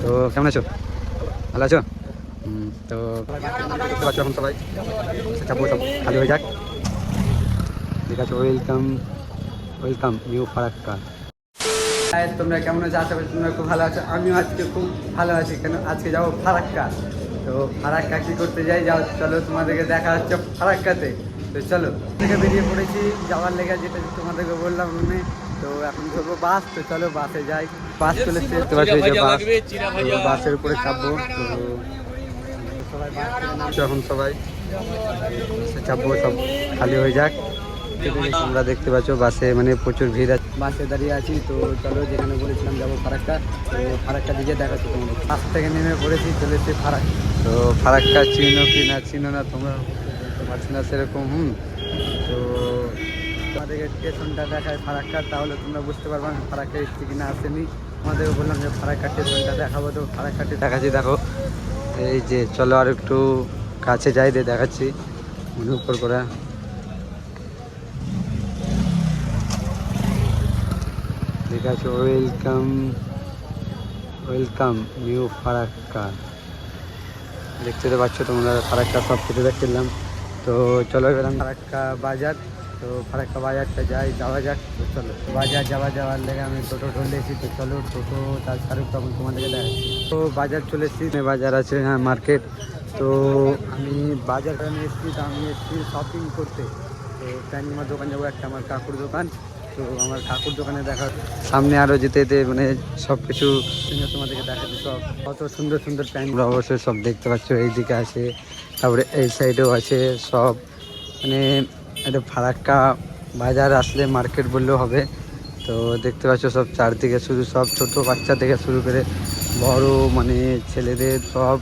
তো কেমন আছো? ভালো আছো? তো দেখতে পাচ্ছ এখন সবাই চাপবো, সব খালি হয়ে যাক। ঠিক আছে, ওয়েলকাম ওয়েলকাম নিউ ফারাক্কা। তোমরা কেমন আছো? আশা করি তোমরা খুব ভালো আছো। আমিও আজকে খুব ভালো আছি, কেন আজকে যাবো ফারাক্কা। তো ফারাক্কা কী করতে যাই, যাও চলো তোমাদেরকে দেখা হচ্ছে ফারাক্কাতে। তো চলো, থেকে বেরিয়ে পড়েছি যাওয়ার লেগে, যেটা তোমাদেরকে বললাম রুমে। তো এখন ধরবো বাস, তো চলো বাসে যাই। বাস চলে এসেছে, দেখতে পাচ্ছি যে বাস, তো বাসের উপরে চাপবো। তো সবাই বাস থেকে নামছে, এখন সবাই চাপবো, সব খালি হয়ে যাক। তোমরা দেখতে পাচ্ছ বাসে মানে প্রচুর ভিড় আছে, বাসে দাঁড়িয়ে আছি। তো চলো, যেখানে বলেছিলাম যাবো ফারাক্কা, তো ফারাক্কা দিকে দেখাচ্ছি তোমাদের। বাস থেকে নেমে পড়েছি, চলেছে ফারাক্কা। তো ফারাক্কা চিনো কি না চিনো না তোমরা বলতে পারছি না সেরকম। তো তোমাদেরকে স্টেশনটা দেখায় ফারাক্কা, তাহলে তোমরা বুঝতে পারবে আমি ফারাক্কা এসেছি কিনা আসেনি। তোমাদেরকে বললাম যে ফারাক্কা স্টেশনটা দেখাবো, তো ফারাক্কাটি দেখাচ্ছি। দেখো এই যে, চলো আর একটু কাছে যাই, দিয়ে দেখাচ্ছি মনে উপর করে। ঠিক আছে, ওয়েলকাম ওয়েলকাম নিউ ফারাক্কা। দেখতে তো পাচ্ছ তোমরা ফারাক্কা সব কিছু দেখছিলাম। তো চলো এবার আমি ফারাক্কা বাজার, তো ফারাক্কা বাজারটা যাওয়া যাক। তো চলো বাজার যাওয়ার লেগে আমি টোটো ধরলেছি। তো চলো টোটো তার শাহরুখ তখন তোমাদেরকে দেখাচ্ছি। তো বাজার চলে এসেছি, বাজার আছে হ্যাঁ মার্কেট। তো আমি বাজার এসেছি, তো আমি এসেছি শপিং করতে। তো প্যান্টিমার দোকান যাবো, একটা আমার কাকুর দোকান। তো আমার কাকুর দোকানে দেখার সামনে আরও যেতে যেতে মানে সব কিছু তোমাদেরকে দেখাচ্ছি। সব কত সুন্দর সুন্দর প্যান্ট অবশ্যই সব দেখতে পাচ্ছ, এইদিকে আছে, তারপরে এই সাইডেও আছে সব। মানে এটা ফারাক্কা বাজার আসলে মার্কেট বললেও হবে। তো দেখতে পাচ্ছ সব চারদিকে শুধু সব ছোটো বাচ্চা থেকে শুরু করে বড় মানে ছেলেদের সব।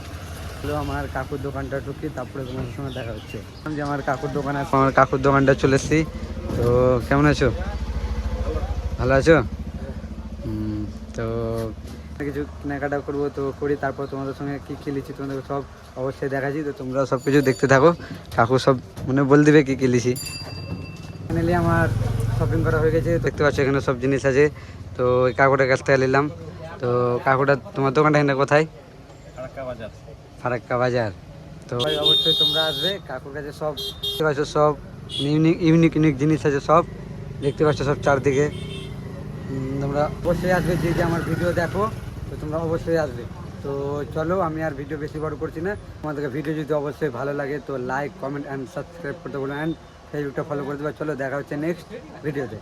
আমার কাকুর দোকানটা ঢুকি, তারপরে তোমাদের সঙ্গে দেখা হচ্ছে যে আমার কাকুর দোকান আছে। আমার কাকুর দোকানটা চলে এসেছি। তো কেমন আছো? ভালো আছো? তো কিছু কেনাকাটা করবো, তো করি, তারপর তোমাদের সঙ্গে কী খেলেছি তোমাদের সব অবশ্যই দেখাচ্ছি। তো তোমরা সব কিছু দেখতে থাকো, কাকু সব মানে বলে দিবে কী খেলেছি। ফাইনালি আমার শপিং করা হয়ে গেছে, দেখতে পাচ্ছ এখানে সব জিনিস আছে। তো ওই কাকুটার কাছ থেকে নিলাম। তো কাকুটা তোমার দোকানটা এখানে কোথায়? ফারাক্কা বাজার। ফারাক্কা বাজার। তো অবশ্যই তোমরা আসবে কাকুর কাছে, সব দেখতে পাচ্ছ সব ইউনিক জিনিস আছে সব, দেখতে পাচ্ছ সব চারদিকে। তোমরা অবশ্যই আসবে, যে আমার ভিডিও দেখো, তো তোমরা অবশ্যই আসবে। তো চলো, আমি আর ভিডিও বেশি বড় করছি না। তোমাদেরকে ভিডিও যদি অবশ্যই ভালো লাগে তো লাইক কমেন্ট অ্যান্ড সাবস্ক্রাইব করতে বলো, অ্যান্ড ফেসবুকটা ফলো করে দেবে। চলো দেখা হচ্ছে নেক্সট ভিডিওতে।